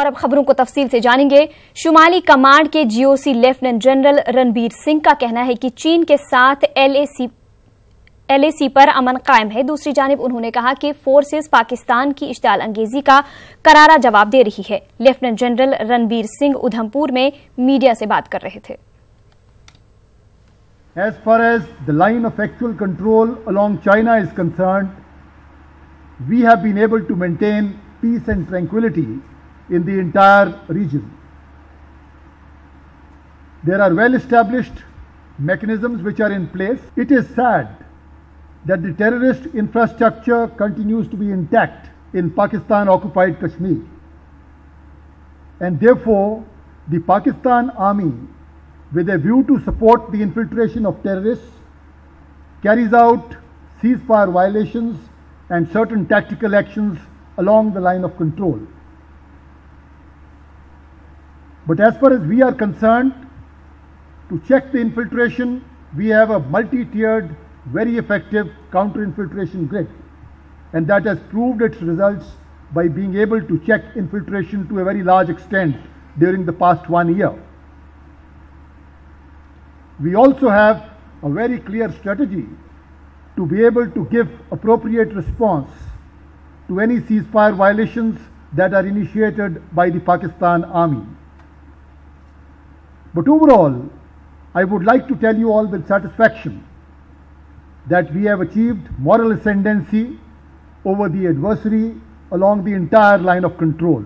और अब खबरों को तफसील से जानेंगे। शुमाली कमांड के GOC lieutenant general Ranbir Singh का कहना है कि चीन के साथ एलएसी पर अमन कायम है। दूसरी जानिब उन्होंने कहा कि फोर्सेस पाकिस्तान की इश्ताल अंगेजी का करारा जवाब दे रही है। लेफ्टिनेंट जनरल रणबीर सिंह उधमपुर में मीडिया से बात कर रहे थे। As far as the line of actual control along China is concerned, we have been able to maintain peace and tranquility in the entire region. There are well-established mechanisms which are in place. It is sad that the terrorist infrastructure continues to be intact in Pakistan-occupied Kashmir. And therefore, the Pakistan Army, with a view to support the infiltration of terrorists, carries out ceasefire violations and certain tactical actions along the line of control. But as far as we are concerned, to check the infiltration, we have a multi-tiered, very effective counter-infiltration grid, and that has proved its results by being able to check infiltration to a very large extent during the past 1 year. We also have a very clear strategy to be able to give appropriate response to any ceasefire violations that are initiated by the Pakistan Army. But overall, I would like to tell you all with satisfaction that we have achieved moral ascendancy over the adversary along the entire line of control.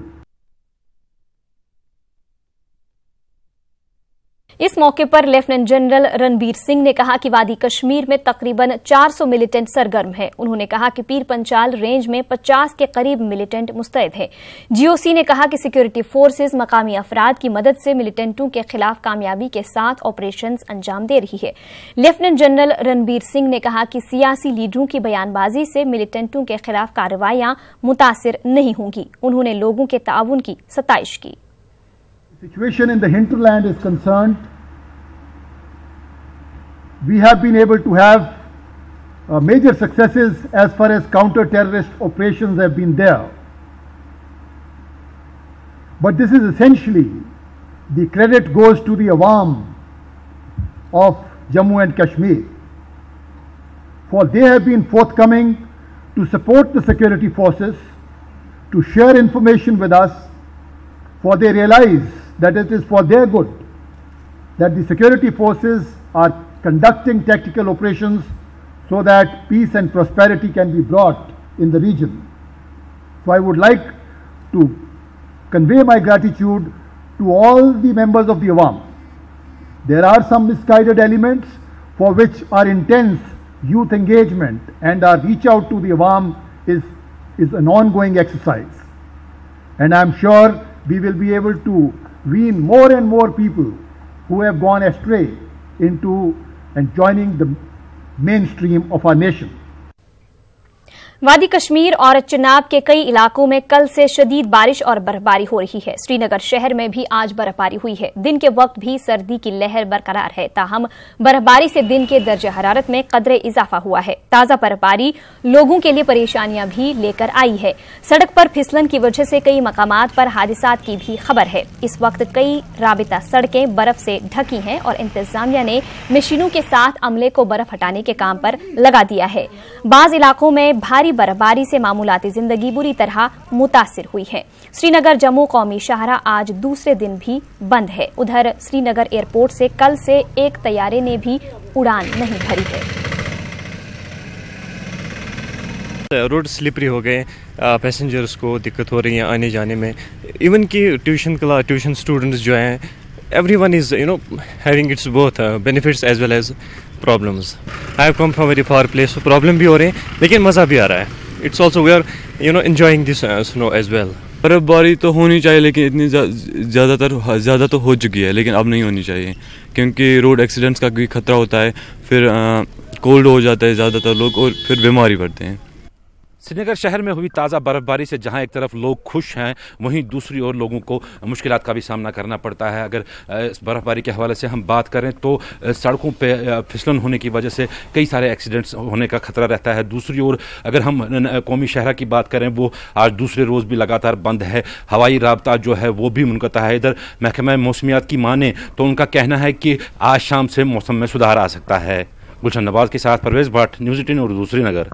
इस मौके पर lieutenant general Ranbir Singh ने कहा कि वादी कश्मीर में तकरीबन 400 militant सरगर्म है। उन्होंने कहा कि पीर पंचाल रेंज में 50 के करीब मिलिटेंट मुस्तैद है। जीओसी ने कहा कि सिक्योरिटी फोर्सेस मकामी अफराद की मदद से मिलिटेंटों के खिलाफ कामयाबी के साथ ऑपरेशंस अंजाम दे रही है। लेफ्टिनेंट जनरल रणबीर सिंह ने कहा कि सियासी लीडरों की बयानबाजी से मिलिटेंटों के खिलाफ कार्रवाइयां मुतासिर नहीं होंगी। उन्होंने लोगों के ताउन की सताइश की। Situation in the hinterland is concerned, we have been able to have major successes as far as counter-terrorist operations have been there. But this is essentially, the credit goes to the Awam of Jammu and Kashmir, for they have been forthcoming to support the security forces, to share information with us, for they realize that it is for their good that the security forces are conducting tactical operations so that peace and prosperity can be brought in the region. So I would like to convey my gratitude to all the members of the Awam. There are some misguided elements for which our intense youth engagement and our reach out to the Awam is an ongoing exercise. And I am sure we will be able to wean more and more people who have gone astray into and joining the mainstream of our nation. वादी कश्मीर और चिनाब के कई इलाकों में कल से शदीद बारिश और बर्फबारी हो रही है। श्रीनगर शहर में भी आज बर्फबारी हुई है। दिन के वक्त भी सर्दी की लहर बरकरार है। ताहम बर्फबारी से दिन के दर्जे हरारत में कदरे इजाफा हुआ है। ताजा बर्फबारी लोगों के लिए परेशानियां भी लेकर आई है। सड़क पर फिसलन की वजह से कई मकामात पर हादिसात की भी खबर है। इस वक्त कई राबिता सड़कें बर्फ से ढकी हैं और इंतजामिया ने मशीनों के साथ अमले को बर्फ हटाने के काम पर लगा दिया है। बाज इलाकों में भारी बर्फबारी से मामूलाती जिंदगी बुरी तरह मुतासिर हुई है। श्रीनगर जम्मू कौमी शाहरा आज दूसरे दिन भी बंद है। उधर श्रीनगर एयरपोर्ट से कल से एक तैयारे ने भी उड़ान नहीं भरी है। रोड स्लिपरी हो गए, पैसेंजर्स को दिक्कत हो रही है आने जाने में। इवन कि ट्यूशन स्टूडेंट्स जो हैं, everyone is having its both benefits as well as problems. I have come from a very far place, so problem भी हो रहे हैं लेकिन मज़ा भी आ रहा है। It's also we are enjoying this snow as well. बर्फबारी तो होनी चाहिए लेकिन इतनी ज़्यादा तो हो चुकी है, लेकिन अब नहीं होनी चाहिए क्योंकि रोड एक्सीडेंट्स का भी खतरा होता है। फिर कोल्ड हो जाता है ज़्यादातर लोग और फिर बीमारी पड़ते हैं। श्रीनगर शहर में हुई ताज़ा बर्फबारी से जहां एक तरफ लोग खुश हैं, वहीं दूसरी ओर लोगों को मुश्किलात का भी सामना करना पड़ता है। अगर इस बर्फबारी के हवाले से हम बात करें तो सड़कों पे फिसलन होने की वजह से कई सारे एक्सीडेंट्स होने का खतरा रहता है। दूसरी ओर अगर हम कौमी शहरा की बात करें, वो आज दूसरे रोज़ भी लगातार बंद है। हवाई राब्ता जो है वो भी मुनक़ता है। इधर महकमा मौसमियात की माने तो उनका कहना है कि आज शाम से मौसम में सुधार आ सकता है। गुलशन नवाज के साथ परवेज भट्ट, न्यूज़ 18 उर्दू, श्रीनगर।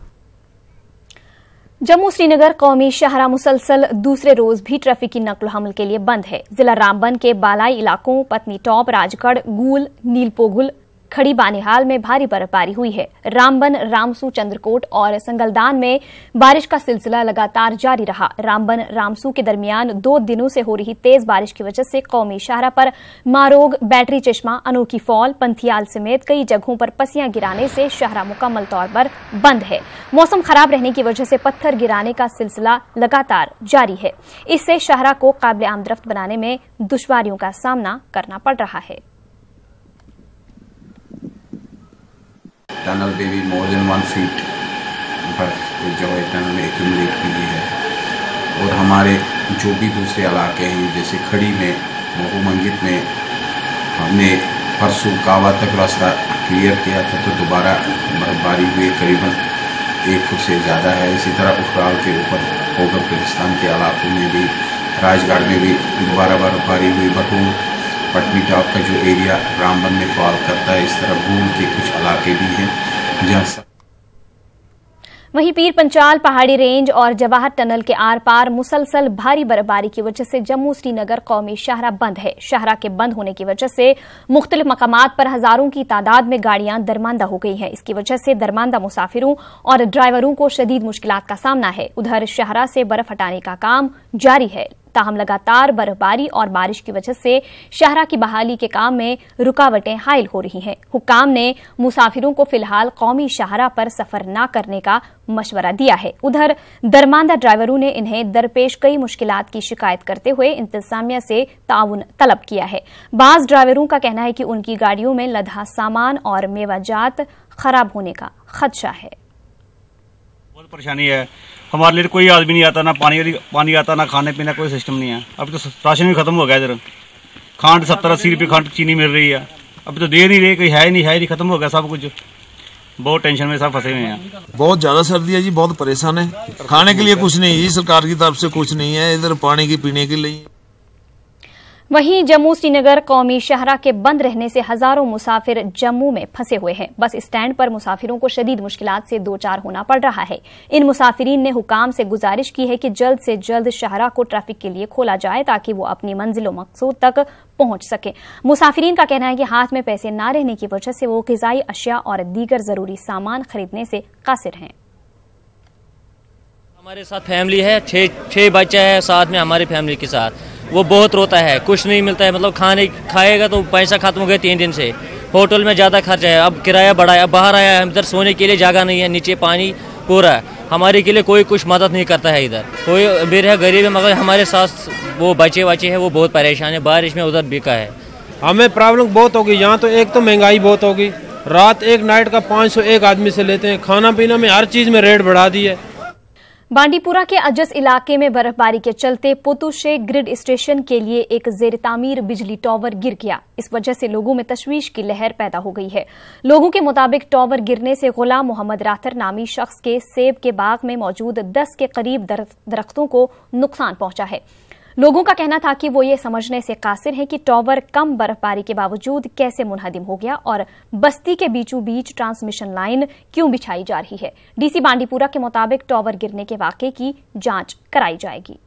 जम्मू श्रीनगर कौमी शाहरा मुसलसल दूसरे रोज भी ट्रैफिक की नकल हमल के लिए बंद है। जिला रामबन के बालाई इलाकों पत्नी टॉप, राजगढ़, गूल, नीलपोगुल, खड़ी बानिहाल में भारी बर्फबारी हुई है। रामबन, रामसू, चंद्रकोट और संगलदान में बारिश का सिलसिला लगातार जारी रहा। रामबन रामसू के दरमियान 2 दिनों से हो रही तेज बारिश की वजह से कौमी शाहरा पर मारोग, बैटरी चश्मा, अनोखी फॉल, पंथियाल समेत कई जगहों पर पसियां गिराने से शाहरा मुकम्मल तौर पर बंद है। मौसम खराब रहने की वजह से पत्थर गिराने का सिलसिला लगातार जारी है। इससे शाहरा को काबिल आमदरफ्त बनाने में दुश्वारियों का सामना करना पड़ रहा है। टनल पे भी मोर देन 1 फीट बर्फ जो है टनल में एक्यूमुलेट की हुई है। और हमारे जो भी दूसरे इलाके हैं जैसे खड़ी में, महू मंगित में हमने परसों कावा तक रास्ता क्लियर किया था तो दोबारा बर्फबारी हुई करीबन 1 फुट से ज़्यादा है। इसी तरह उखराल के ऊपर होगर पाकिस्तान के इलाकों में भी, राजगढ़ में भी दोबारा बर्फबारी हुई। बटूर पटनी टॉप का जो एरिया रामबन में फॉल करता है, इस तरह गूल के कुछ इलाके भी हैं जहाँ। वहीं पीर पंचाल पहाड़ी रेंज और जवाहर टनल के आर पार मुसलसल भारी बर्फबारी की वजह से जम्मू श्रीनगर कौमी शाहरा बंद है। शाहरा के बंद होने की वजह से मुख्तलिफ मकामात पर हजारों की तादाद में गाड़ियां दरमांदा हो गई हैं। इसकी वजह से दरमांदा मुसाफिरों और ड्राइवरों को शदीद मुश्किलात का सामना है। उधर शाहरा से बर्फ हटाने का काम जारी है, ताहम लगातार बर्फबारी और बारिश की वजह से शाहरा की बहाली के काम में रुकावटें हायल हो रही हैं। हुक्काम ने मुसाफिरों को फिलहाल कौमी शाहरा पर सफर न करने का मशवरा दिया है। उधर दरमांदा ड्राइवरों ने इन्हें दरपेश कई मुश्किलात की शिकायत करते हुए इंतजामिया से ताउन तलब किया है। बाज ड्राइवरों का कहना है कि उनकी गाड़ियों में लदा सामान और मेवाजात खराब होने का खदशा है। बहुत परेशानी है हमारे लिए। कोई आदमी नहीं आता, ना पानी आता, ना खाने पीने कोई सिस्टम नहीं है। अभी तो राशन भी खत्म हो गया। इधर खांड 70-80 रुपये खांड चीनी मिल रही है। अभी तो दे नहीं रही, कोई है ही नहीं, खत्म हो गया सब कुछ। बहुत टेंशन में सब फंसे हुए हैं। बहुत ज्यादा सर्दी है जी, बहुत परेशान है। खाने के लिए कुछ नहीं है, सरकार की तरफ से कुछ नहीं है। इधर पानी की पीने के लिए। वहीं जम्मू श्रीनगर कौमी शाहरा के बंद रहने से हजारों मुसाफिर जम्मू में फंसे हुए हैं। बस स्टैंड पर मुसाफिरों को शदीद मुश्किलात से दो चार होना पड़ रहा है। इन मुसाफिरीन ने हुकाम से गुजारिश की है कि जल्द से जल्द शाहरा को ट्रैफिक के लिए खोला जाए ताकि वो अपनी मंजिल मकसूद तक पहुंच सके। मुसाफिरीन का कहना है कि हाथ में पैसे न रहने की वजह से वो ग़िज़ाई अशिया और दीगर जरूरी सामान खरीदने से कासिर हैं। हमारे साथ फैमिली है, 6 बच्चे हैं साथ में हमारी फैमिली के साथ। वो बहुत रोता है, कुछ नहीं मिलता है। मतलब खाएगा तो पैसा खत्म हो गया 3 दिन से। होटल में ज़्यादा खर्च है, अब किराया बढ़ा है, अब बाहर आया है। इधर सोने के लिए जगह नहीं है, नीचे पानी पूरा है। हमारे के लिए कोई कुछ मदद नहीं करता है। इधर कोई अमीर है, गरीब है, मगर हमारे साथ वो बच्चे हैं वो बहुत परेशान है। बारिश में उधर बिका है। हमें प्रॉब्लम बहुत होगी यहाँ तो। एक तो महंगाई बहुत होगी, रात एक नाइट का 500 एक आदमी से लेते हैं। खाना पीना में हर चीज़ में रेट बढ़ा दी है। बांडीपुरा के अजस इलाके में बर्फबारी के चलते पुतुशे ग्रिड स्टेशन के लिए एक जेर तामीर बिजली टावर गिर गया। इस वजह से लोगों में तशवीश की लहर पैदा हो गई है। लोगों के मुताबिक टावर गिरने से गुलाम मोहम्मद राथर नामी शख्स के सेब के बाग में मौजूद 10 के करीब दरख्तों को नुकसान पहुंचा है। लोगों का कहना था कि वो ये समझने से कासिर हैं कि टावर कम बर्फबारी के बावजूद कैसे मुनहदिम हो गया और बस्ती के बीचों बीच ट्रांसमिशन लाइन क्यों बिछाई जा रही है। डीसी बांडीपुरा के मुताबिक टावर गिरने के वाकये की जांच कराई जाएगी।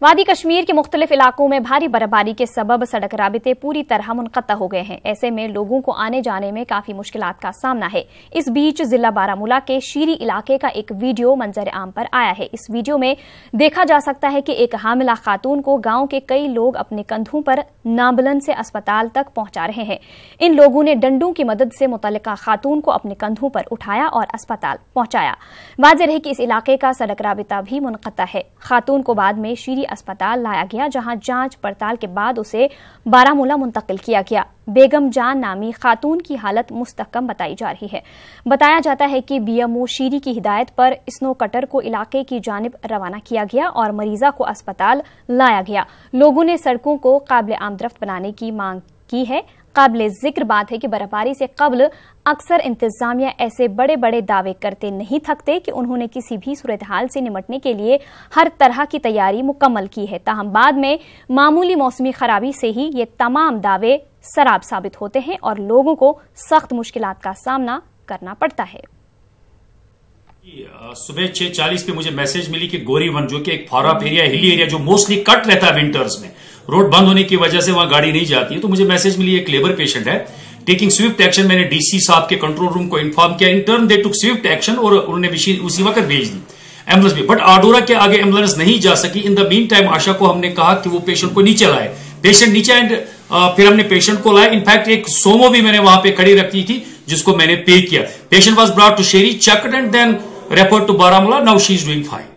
वादी कश्मीर के मुख्तलिफ इलाकों में भारी बर्फबारी के सबब सड़क राबिते पूरी तरह मुनक़ता हो गए हैं। ऐसे में लोगों को आने जाने में काफी मुश्किलात का सामना है। इस बीच जिला बारामूला के शीरी इलाके का एक वीडियो मंजर आम पर आया है। इस वीडियो में देखा जा सकता है कि एक हामिला खातून को गांव के कई लोग अपने कंधों पर नाबुलंद से अस्पताल तक पहुंचा रहे हैं। इन लोगों ने डंडों की मदद से मुतल्लिका खातून को अपने कंधों पर उठाया और अस्पताल पहुंचाया। वाज़ेह है कि इस इलाके का सड़क राबिता भी मुनक़ता है। खातून को बाद में शीरी अस्पताल लाया गया, जहां जांच पड़ताल के बाद उसे बारामूला मुंतकिल किया गया। बेगम जान नामी खातून की हालत मुस्तहकम बताई जा रही है। बताया जाता है कि बीएमओ शीरी की हिदायत पर स्नो कटर को इलाके की जानिब रवाना किया गया और मरीजा को अस्पताल लाया गया। लोगों ने सड़कों को काबिल आमदरफ्त बनाने की मांग की है। काबिल जिक्र बात है कि बर्फबारी से कबल अक्सर इंतजामिया ऐसे बड़े बड़े दावे करते नहीं थकते कि उन्होंने किसी भी सूरत हाल से निपटने के लिए हर तरह की तैयारी मुकम्मल की है। ताहम बाद में मामूली मौसमी खराबी से ही ये तमाम दावे सराब साबित होते हैं और लोगों को सख्त मुश्किलात का सामना करना पड़ता है। सुबह 6:40 पे मुझे मैसेज मिली कि गोरीवन, जो कि एक फॉरअप एरिया, हिली एरिया जो मोस्टली कट रहता है विंटर्स में, रोड बंद होने की वजह से वहां गाड़ी नहीं जाती है, तो मुझे मैसेज मिली एक लेबर पेशेंट है, टेकिंग स्विफ्ट एक्शन। मैंने डीसी साहब के कंट्रोल रूम को इन्फॉर्म किया, in turn they took Swift action और उन्होंने उसी वक्त भेज दी एम्बुलेंस भी। बट आडोरा के आगे एम्बुलेंस नहीं जा सकी। इन द मीन टाइम आशा को हमने कहा कि वो पेशेंट को नीचे लाए। पेशेंट नीचे एंड फिर हमने पेशेंट को लाया। इनफैक्ट एक सोमो भी मैंने वहां पे खड़ी रखी थी जिसको मैंने पे किया। Patient was brought to Sheeri, checked and then referred to Baramulla. Now she is doing fine.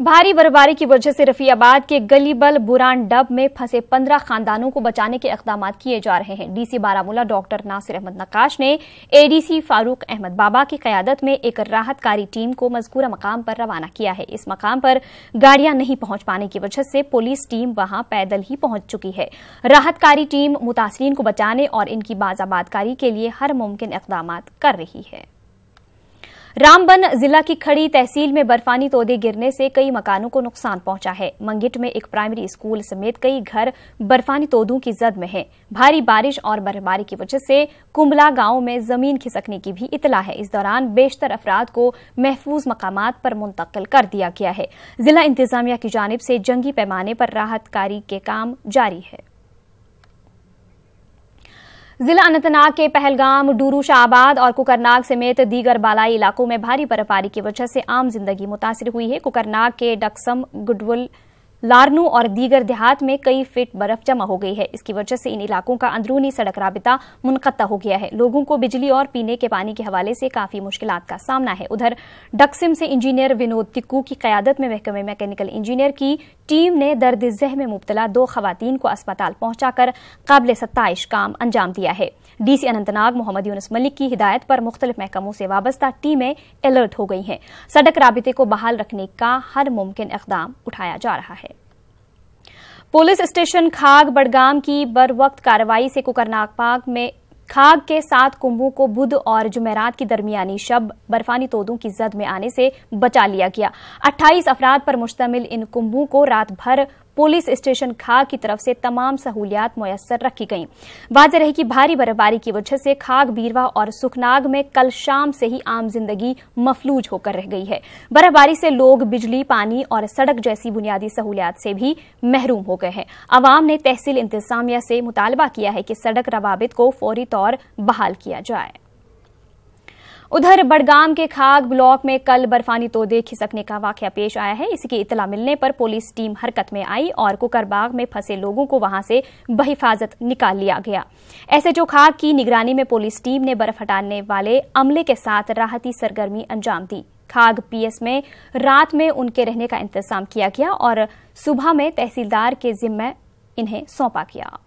भारी बर्फबारी की वजह से रफियाबाद के गलीबल बुरान डब में फंसे 15 खानदानों को बचाने के इक़दाम किए जा रहे हैं। डीसी बारामूला डॉक्टर नासिर अहमद नक्काश ने एडीसी फारूक अहमद बाबा की क़यादत में एक राहतकारी टीम को मज़कूरा मकाम पर रवाना किया है। इस मकाम पर गाड़ियां नहीं पहुंच पाने की वजह से पुलिस टीम वहां पैदल ही पहुंच चुकी है। राहतकारी टीम मुतासरीन को बचाने और इनकी बाज़ाबादकारी के लिए हर मुमकिन इक़दाम कर रही है। रामबन जिला की खड़ी तहसील में बर्फानी तोदे गिरने से कई मकानों को नुकसान पहुंचा है। मंगिट में एक प्राइमरी स्कूल समेत कई घर बर्फानी तोदों की जद में हैं। भारी बारिश और बर्फबारी की वजह से कुंबला गांव में जमीन खिसकने की भी इतला है। इस दौरान बेशतर अफराद को महफूज मकामात पर मुंतकिल कर दिया गया है। जिला इंतजामिया की जानिब से जंगी पैमाने पर राहतकारी के काम जारी है। जिला अनंतनाग के पहलगाम, डूरू, शाहबाद और कुकरनाग समेत दीगर बालाई इलाकों में भारी बर्फबारी की वजह से आम जिंदगी मुतासिर हुई है। कुकरनाग के डक्सम, गुडवुल, लारनू और दीगर देहात में कई फीट बर्फ जमा हो गई है। इसकी वजह से इन इलाकों का अंदरूनी सड़क राबिता मुनक़ता हो गया है। लोगों को बिजली और पीने के पानी के हवाले से काफी मुश्किलात का सामना है। उधर डक्सिम से इंजीनियर विनोद तिक्कू की क़यादत में महकमे मैकेनिकल इंजीनियर की टीम ने दर्द ज़ह में मुब्तला 2 खवातीन को अस्पताल पहुंचाकर काबिल सत्ताइश काम अंजाम दिया है। डीसी अनंतनाग मोहम्मद यूनुस मलिक की हिदायत पर मुख्तलिफ महकमों से वाबस्ता टीमें अलर्ट हो गई हैं। सड़क राबिते को बहाल रखने का हर मुमकिन इक़दाम उठाया जा रहा है। पुलिस स्टेशन खाग बड़गाम की बरवक्त कार्रवाई से कुकरनाग पाक में खाग के 7 कुंभों को बुध और जुमेरात की दरमियानी शब बर्फानी तोदों की जद में आने से बचा लिया गया। 28 अफराद पर मुश्तमिल इन कुंभों को रात भर पुलिस स्टेशन खाग की तरफ से तमाम सहूलियात मुयस्सर रखी गईं। वाज़ेह रही कि भारी बर्फबारी की वजह से खाग, बीरवा और सुखनाग में कल शाम से ही आम जिंदगी मफलूज होकर रह गई है। बर्फबारी से लोग बिजली, पानी और सड़क जैसी बुनियादी सहूलियात से भी महरूम हो गए हैं। अवाम ने तहसील इंतजामिया से मुतालबा किया है कि सड़क रवाबित को फौरी तौर बहाल किया जाए। उधर बड़गाम के खाग ब्लॉक में कल बर्फानी तोदे खिसकने का वाकया पेश आया है। इसकी इतला मिलने पर पुलिस टीम हरकत में आई और कुकरबाग में फंसे लोगों को वहां से बहिफाजत निकाल लिया गया। एसएचओ खाग की निगरानी में पुलिस टीम ने बर्फ हटाने वाले अमले के साथ राहती सरगर्मी अंजाम दी। खाग पीएस में रात में उनके रहने का इंतजाम किया गया और सुबह में तहसीलदार के जिम्मे इन्हें सौंपा गया।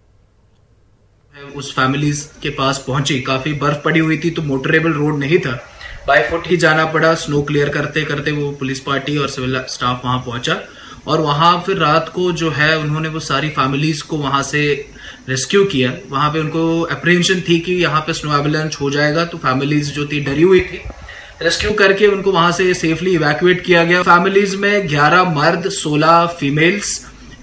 उस फैमिलीज के पास पहुंची, काफी बर्फ पड़ी हुई थी तो मोटरेबल रोड नहीं था, बाय फुट ही जाना पड़ा। स्नो क्लियर करते करते वो पुलिस पार्टी और सिविल स्टाफ वहां पहुंचा और वहां फिर रात को जो है उन्होंने वो सारी फैमिलीज को वहां से रेस्क्यू किया। वहां पे उनको अप्रीहेंशन थी कि यहाँ पे स्नो एवलांच हो जाएगा, तो फैमिलीज जो थी डरी हुई थी। रेस्क्यू करके उनको वहां से सेफली इवैक्यूएट किया गया। फैमिलीज में 11 मर्द, 16 फीमेल्स,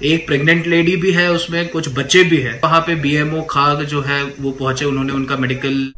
एक प्रेग्नेंट लेडी भी है, उसमें कुछ बच्चे भी हैं। वहां पे बीएमओ खाग जो है वो पहुंचे, उन्होंने उनका मेडिकल।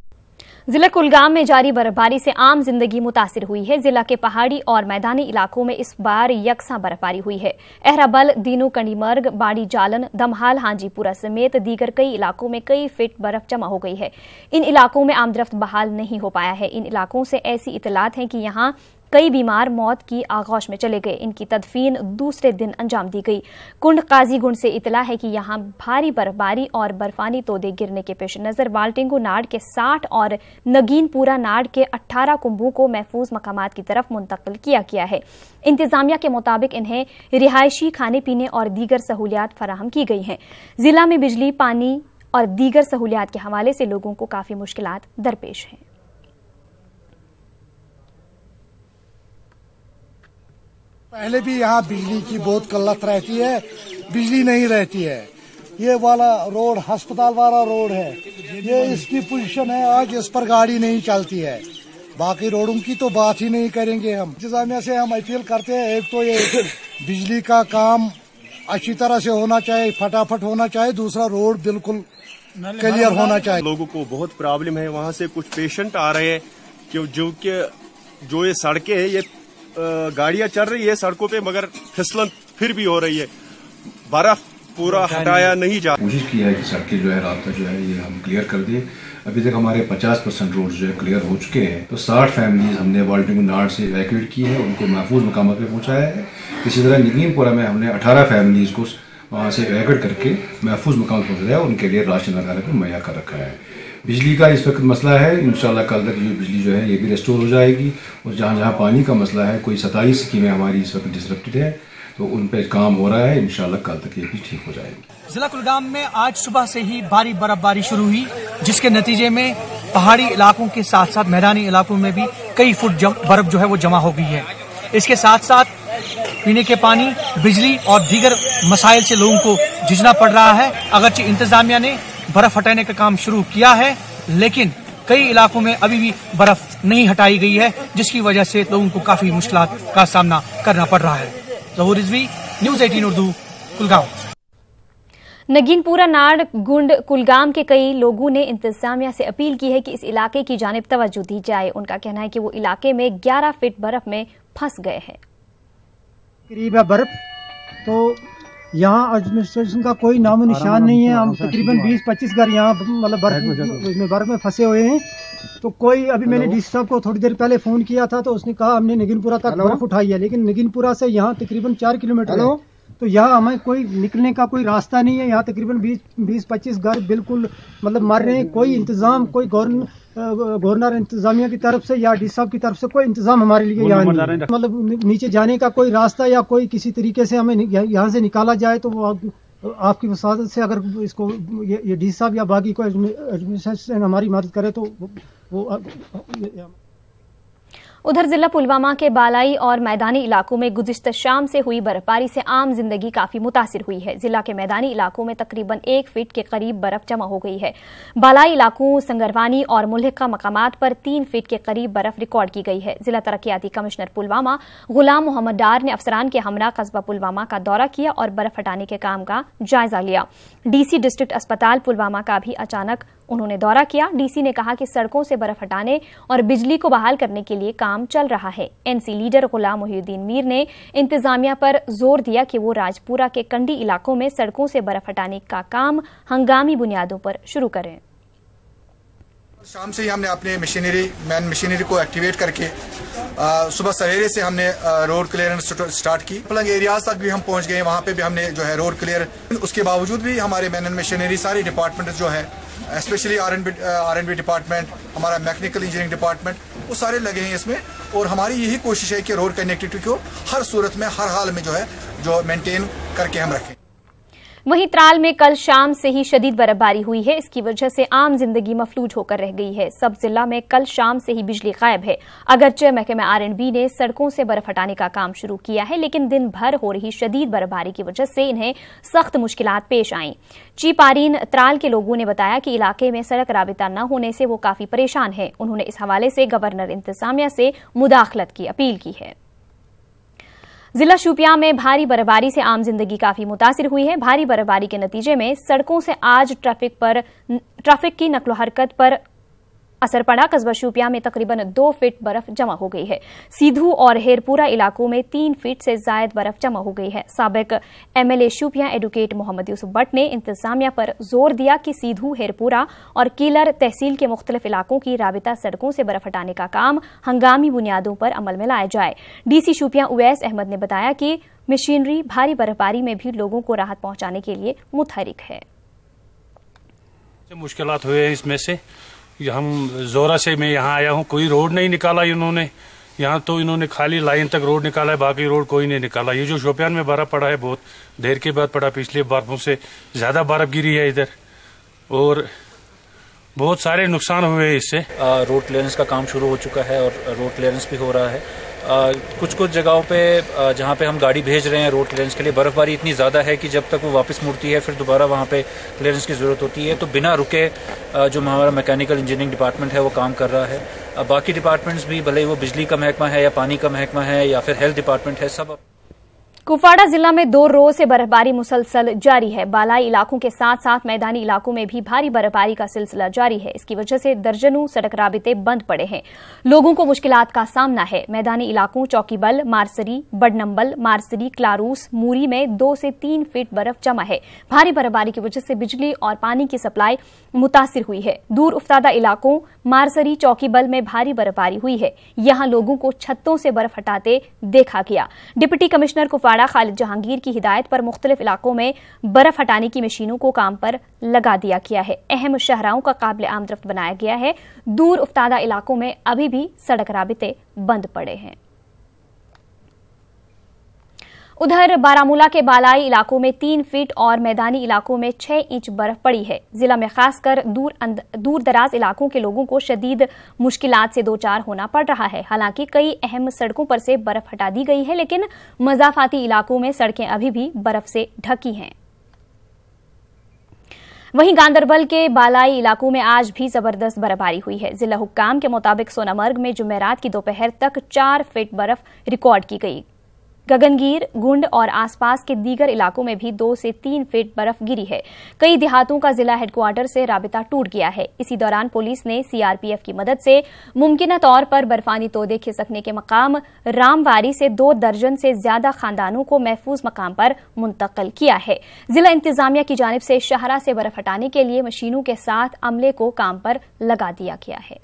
जिला कुलगाम में जारी बर्फबारी से आम जिंदगी मुतासिर हुई है। जिला के पहाड़ी और मैदानी इलाकों में इस बार यकसा बर्फबारी हुई है। अहराबल, दीनू, कंडीमर्ग, बाड़ी जालन, दमहाल, हांजीपुरा समेत दीगर कई इलाकों में कई फीट बर्फ जमा हो गई है। इन इलाकों में आमदरफ्त बहाल नहीं हो पाया है। इन इलाकों से ऐसी इतलात हैं कि यहाँ कई बीमार मौत की आगोश में चले गए। इनकी तदफीन दूसरे दिन अंजाम दी गई। कुंड काजीगुंड से इतला है कि यहाँ भारी बर्फबारी और बर्फानी तोदे गिरने के पेश नजर बाल्टिंगो नाड के 60 और नगीनपुरा नाड के 18 कुंभों को महफूज मकामात की तरफ मुंतकिल किया गया है। इंतजामिया के मुताबिक इन्हें रिहायशी, खाने पीने और दीगर सहूलियात फराहम की गई हैं। जिला में बिजली, पानी और दीगर सहूलियात के हवाले से लोगों को काफी मुश्किलात दरपेश हैं। पहले भी यहाँ बिजली की बहुत किल्लत रहती है, बिजली नहीं रहती है। ये वाला रोड अस्पताल वाला रोड है, ये इसकी पोजीशन है, आज इस पर गाड़ी नहीं चलती है। बाकी रोडों की तो बात ही नहीं करेंगे हम। इंतजामिया से हम अपील करते हैं, एक तो ये बिजली का काम अच्छी तरह से होना चाहिए, फटाफट होना चाहिए, दूसरा रोड बिल्कुल क्लियर होना चाहिए। लोगों को बहुत प्रॉब्लम है, वहाँ से कुछ पेशेंट आ रहे हैं जो ये सड़कें है, ये गाड़ियां चल रही है सड़कों पे, मगर फिसलन फिर भी हो रही है, बर्फ पूरा हटाया नहीं जा। कोशिश किया है कि सड़कें जो है रास्ता जो है ये हम क्लियर कर दें। अभी तक हमारे 50% रोड जो है क्लियर हो चुके हैं। तो 60 फैमिलीज हमने वाल्टिंग नाड़ से इवैक्यूएट की है, उनको महफूज मकाम पे पहुंचाया है। इसी तरह नगीनपुरा में हमने 18 फैमिलीज को वहाँ से इवैक्यूएट करके महफूज मकाम पर पहुँचाया, उनके लिए राशन वगैरह भी मुहैया कर रखा है। बिजली का इस वक्त मसला है, इंशाल्लाह कल तक ये बिजली जो है ये भी रेस्टोर हो जाएगी। और जहाँ जहाँ पानी का मसला है, कोई 27 स्कीमें हमारी इस वक्त डिसरप्टेड है, तो उन पे काम हो रहा है, इंशाल्लाह कल तक ये भी ठीक हो जाएगी। जिला कुलगाम में आज सुबह से ही भारी बर्फबारी शुरू हुई, जिसके नतीजे में पहाड़ी इलाकों के साथ साथ मैदानी इलाकों में भी कई फुट बर्फ जो है वो जमा हो गई है। इसके साथ साथ पीने के पानी, बिजली और दीगर मसाइल से लोगों को जूझना पड़ रहा है। अगरचे इंतजामिया ने बर्फ हटाने का काम शुरू किया है, लेकिन कई इलाकों में अभी भी बर्फ नहीं हटाई गई है, जिसकी वजह से लोगों को काफी मुश्किलात का सामना करना पड़ रहा है। ज़हूर रिजवी, न्यूज़ 18 उर्दू, कुलगाम। नगीनपुरा नाड़ गुंड कुलगाम के कई लोगों ने इंतजामिया से अपील की है कि इस इलाके की जानिब तवज्जो दी जाए। उनका कहना है कि वो इलाके में 11 फीट बर्फ में फंस गए हैं। करीब है बर्फ, तो यहाँ एडमिनिस्ट्रेशन का कोई नामो निशान नहीं है। हम तकरीबन 20-25 घर यहाँ मतलब बर्फ में फंसे हुए हैं। तो कोई अभी मैंने डीसी साहब को थोड़ी देर पहले फोन किया था, तो उसने कहा हमने नगीनपुरा तक बर्फ उठाई है, लेकिन नगीनपुरा से यहाँ तकरीबन 4 किलोमीटर है, तो यहाँ हमें कोई निकलने का कोई रास्ता नहीं है। यहाँ तकरीबन 20-25 घर बिल्कुल मतलब मर रहे हैं। कोई इंतजाम, कोई गवर्नर इंतजामिया की तरफ से या डी साहब की तरफ से कोई इंतजाम हमारे लिए यहाँ नहीं, मतलब नीचे जाने का कोई रास्ता या कोई किसी तरीके से हमें यहाँ से निकाला जाए, तो वो आपकी वसादत से अगर इसको ये डी साहब या बाकी कोई एडमिनिस्ट्रेशन हमारी मदद करे तो वो। उधर जिला पुलवामा के बालाई और मैदानी इलाकों में गुज़िश्ता शाम से हुई बर्फबारी से आम जिंदगी काफी मुतासिर हुई है। जिला के मैदानी इलाकों में तकरीबन 1 फीट के करीब बर्फ जमा हो गई है। बालाई इलाकों, संगरवानी और मुल्हिका मकामात पर 3 फीट के करीब बर्फ रिकॉर्ड की गई है। जिला तरक्याती कमिश्नर पुलवामा गुलाम मोहम्मद डार ने अफसरान के हमरा कस्बा पुलवामा का दौरा किया और बर्फ हटाने के काम का जायजा लिया। डीसी डिस्ट्रिक्ट अस्पताल पुलवामा का भी अचानक उन्होंने दौरा किया। डीसी ने कहा कि सड़कों से बर्फ हटाने और बिजली को बहाल करने के लिए काम चल रहा है। एनसी लीडर गुलाम मोहिउद्दीन मीर ने इंतजामिया पर जोर दिया कि वो राजपुरा के कंडी इलाकों में सड़कों से बर्फ हटाने का काम हंगामी बुनियादों पर शुरू करें। शाम से ही हमने अपने मैन मशीनरी को एक्टिवेट करके सुबह सवेरे से हमने रोड क्लियरेंस स्टार्ट की। पलंग एरियाज तक भी हम पहुंच गए, वहां पे भी हमने जो है रोड क्लियर। उसके बावजूद भी हमारे मैन मशीनरी सारी डिपार्टमेंट जो है, स्पेशली आर&बी डिपार्टमेंट, हमारा मैकेनिकल इंजीनियरिंग डिपार्टमेंट, वो सारे लगे हैं इसमें। और हमारी यही कोशिश है कि रोड कनेक्टिविटी को हर सूरत में, हर हाल में जो मेंटेन करके हम रखें। वहीं त्राल में कल शाम से ही शदीद बर्फबारी हुई है। इसकी वजह से आम जिंदगी मफलूज होकर रह गई है। सब जिला में कल शाम से ही बिजली गायब है। अगरचे महकमे आर&बी ने सड़कों से बर्फ हटाने का काम शुरू किया है, लेकिन दिन भर हो रही शदीद बर्फबारी की वजह से इन्हें सख्त मुश्किलात पेश आईं। चीपारीन त्राल के लोगों ने बताया कि इलाके में सड़क राबिता न होने से वो काफी परेशान है। उन्होंने इस हवाले से गवर्नर इंतजामिया से मुदाखलत की अपील की है। जिला शोपियां में भारी बर्फबारी से आम जिंदगी काफी मुतासिर हुई है। भारी बर्फबारी के नतीजे में सड़कों से आज ट्रैफिक की नकलो हरकत पर असर पड़ा। कस्बा शोपियां में तकरीबन 2 फीट बर्फ जमा हो गई है। सीधू और हेरपुरा इलाकों में 3 फीट से ज्यादा बर्फ जमा हो गई है। साबिक एमएलए शोपियां एडवोकेट मोहम्मद यूसुफ भट्ट ने इंतजामिया पर जोर दिया कि सीधू, हेरपुरा और कीलर तहसील के मुख्तलिफ इलाकों की राबिता सड़कों से बर्फ हटाने का काम हंगामी बुनियादों पर अमल में लाया जाए। डीसी शोपियां उवैस अहमद ने बताया कि मशीनरी भारी बर्फबारी में भी लोगों को राहत पहुंचाने के लिए मुतहरिक है। मुश्किलात हुए इसमें से हम जोरा से मैं यहाँ आया हूँ, कोई रोड नहीं निकाला इन्होंने। यहाँ तो इन्होंने खाली लाइन तक रोड निकाला है, बाकी रोड कोई नहीं निकाला। ये जो शोपियान में बर्फ पड़ा है बहुत देर के बाद पड़ा, पिछले बर्फों से ज्यादा बर्फ गिरी है इधर। और बहुत सारे नुकसान हुए इससे। रोड क्लियरेंस का काम शुरू हो चुका है और रोड क्लियरेंस भी हो रहा है। कुछ जगहों पे जहाँ पे हम गाड़ी भेज रहे हैं रोड क्लियरेंस के लिए, बर्फबारी इतनी ज़्यादा है कि जब तक वो वापस मुड़ती है फिर दोबारा वहाँ पे क्लियरेंस की ज़रूरत होती है। तो बिना रुके जो हमारा मैकेनिकल इंजीनियरिंग डिपार्टमेंट है वो काम कर रहा है। बाकी डिपार्टमेंट्स भी, भले वो बिजली का महकमा है या पानी का महकमा है या फिर हेल्थ डिपार्टमेंट है, सब। कुपवाड़ा जिला में 2 रोज से बर्फबारी मुसलसल जारी है। बालाई इलाकों के साथ साथ मैदानी इलाकों में भी भारी बर्फबारी का सिलसिला जारी है। इसकी वजह से दर्जनों सड़क राबिते बंद पड़े हैं। लोगों को मुश्किलात का सामना है। मैदानी इलाकों चौकीबल, मारसरी, बडनंबल, मारसरी, क्लारूस, मूरी में 2 से 3 फीट बर्फ जमा है। भारी बर्फबारी की वजह से बिजली और पानी की सप्लाई मुतासिर हुई है। दूर उफ्तादा इलाकों मारसरी, चौकीबल में भारी बर्फबारी हुई है। यहां लोगों को छतों से बर्फ हटाते देखा गया। डिप्टी कमिश्नर कुपवाड़ा खालिद जहांगीर की हिदायत पर मुख्तलिफ इलाकों में बर्फ हटाने की मशीनों को काम पर लगा दिया गया है। अहम शहराओं का काबिल आमदरफ्त बनाया गया है। दूर उफ्तादा इलाकों में अभी भी सड़क राबिते बंद पड़े हैं। उधर बारामूला के बालाई इलाकों में 3 फीट और मैदानी इलाकों में 6 इंच बर्फ पड़ी है। जिला में खासकर दूर दराज इलाकों के लोगों को शदीद मुश्किलात से दो चार होना पड़ रहा है। हालांकि कई अहम सड़कों पर से बर्फ हटा दी गई है, लेकिन मजाफाती इलाकों में सड़कें अभी भी बर्फ से ढकी हैं। वहीं गांदरबल के बालाई इलाकों में आज भी जबरदस्त बर्फबारी हुई है। जिला हुक्काम के मुताबिक सोनामर्ग में जुमेरात की दोपहर तक 4 फीट बर्फ रिकॉर्ड की गई। गगनगीर, गुंड और आसपास के दीगर इलाकों में भी 2 से 3 फीट बर्फ गिरी है। कई देहातों का जिला हेडक्वार्टर से राबिता टूट गया है। इसी दौरान पुलिस ने सीआरपीएफ की मदद से मुमकिन तौर पर बर्फानी तोदे खिसकने के मकाम रामवारी से 2 दर्जन से ज्यादा खानदानों को महफूज मकाम पर मुंतकिल किया है। जिला इंतजामिया की जानिब से शहरा से बर्फ हटाने के लिए मशीनों के साथ अमले को काम पर लगा दिया गया है।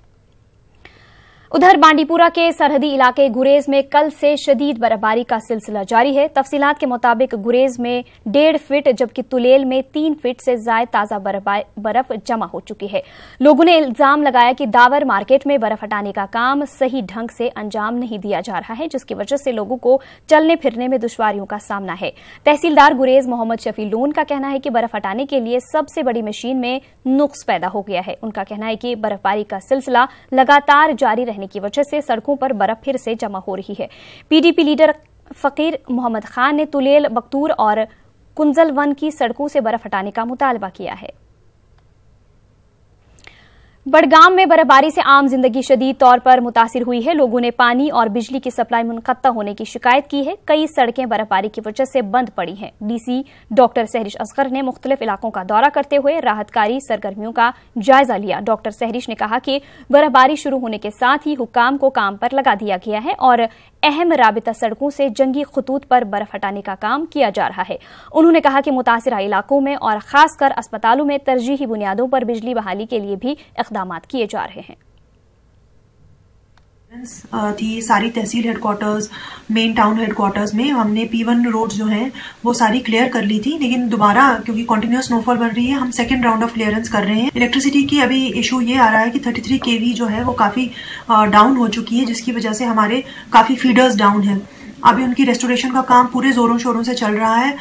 उधर बांडीपुरा के सरहदी इलाके गुरेज में कल से शदीद बर्फबारी का सिलसिला जारी है। तफसीलात के मुताबिक गुरेज में 1.5 फीट जबकि तुलेल में 3 फीट से ज्यादा ताजा बर्फ जमा हो चुकी है। लोगों ने इल्जाम लगाया कि दावर मार्केट में बर्फ हटाने का काम सही ढंग से अंजाम नहीं दिया जा रहा है, जिसकी वजह से लोगों को चलने फिरने में दुश्वारियों का सामना है। तहसीलदार गुरेज मोहम्मद शफी लोन का कहना है कि बर्फ हटाने के लिए सबसे बड़ी मशीन में नुक्स पैदा हो गया है। उनका कहना है कि बर्फबारी का सिलसिला लगातार जारी रहने की वजह से सड़कों पर बर्फ फिर से जमा हो रही है। पीडीपी लीडर फकीर मोहम्मद खान ने तुलेल, बख्तूर और कुंजलवन की सड़कों से बर्फ हटाने का मुतालबा किया है। बडगाम में बर्फबारी से आम जिंदगी शदीद तौर पर मुतासिर हुई है। लोगों ने पानी और बिजली की सप्लाई मुनक़त्ता होने की शिकायत की है। कई सड़कें बर्फबारी की वजह से बंद पड़ी हैं। डीसी डॉक्टर सहरिश असगर ने मुख्तलिफ इलाकों का दौरा करते हुए राहतकारी सरगर्मियों का जायजा लिया। डॉक्टर सहरिश ने कहा कि बर्फबारी शुरू होने के साथ ही हुक्काम को काम पर लगा दिया गया है और अहम राबिता सड़कों से जंगी खतूत पर बर्फ हटाने का काम किया जा रहा है। उन्होंने कहा कि मुतासिरा इलाकों में और खासकर अस्पतालों में तरजीही बुनियादों पर बिजली बहाली के लिए भी इक़दामात किए जा रहे हैं। थी सारी तहसील हेडक्वार्टर्स, मेन टाउन हेडक्वार्टर्स में हमने P1 रोड जो हैं वो सारी क्लियर कर ली थी, लेकिन दोबारा क्योंकि कंटिन्यूअस स्नोफॉल बन रही है हम सेकंड राउंड ऑफ क्लियरेंस कर रहे हैं। इलेक्ट्रिसिटी की अभी इशू ये आ रहा है कि 33 kV जो है वो काफी डाउन हो चुकी है, जिसकी वजह से हमारे काफी फीडर्स डाउन हैं। अभी उनकी रेस्टोरेशन का काम पूरे जोरों शोरों से चल रहा है।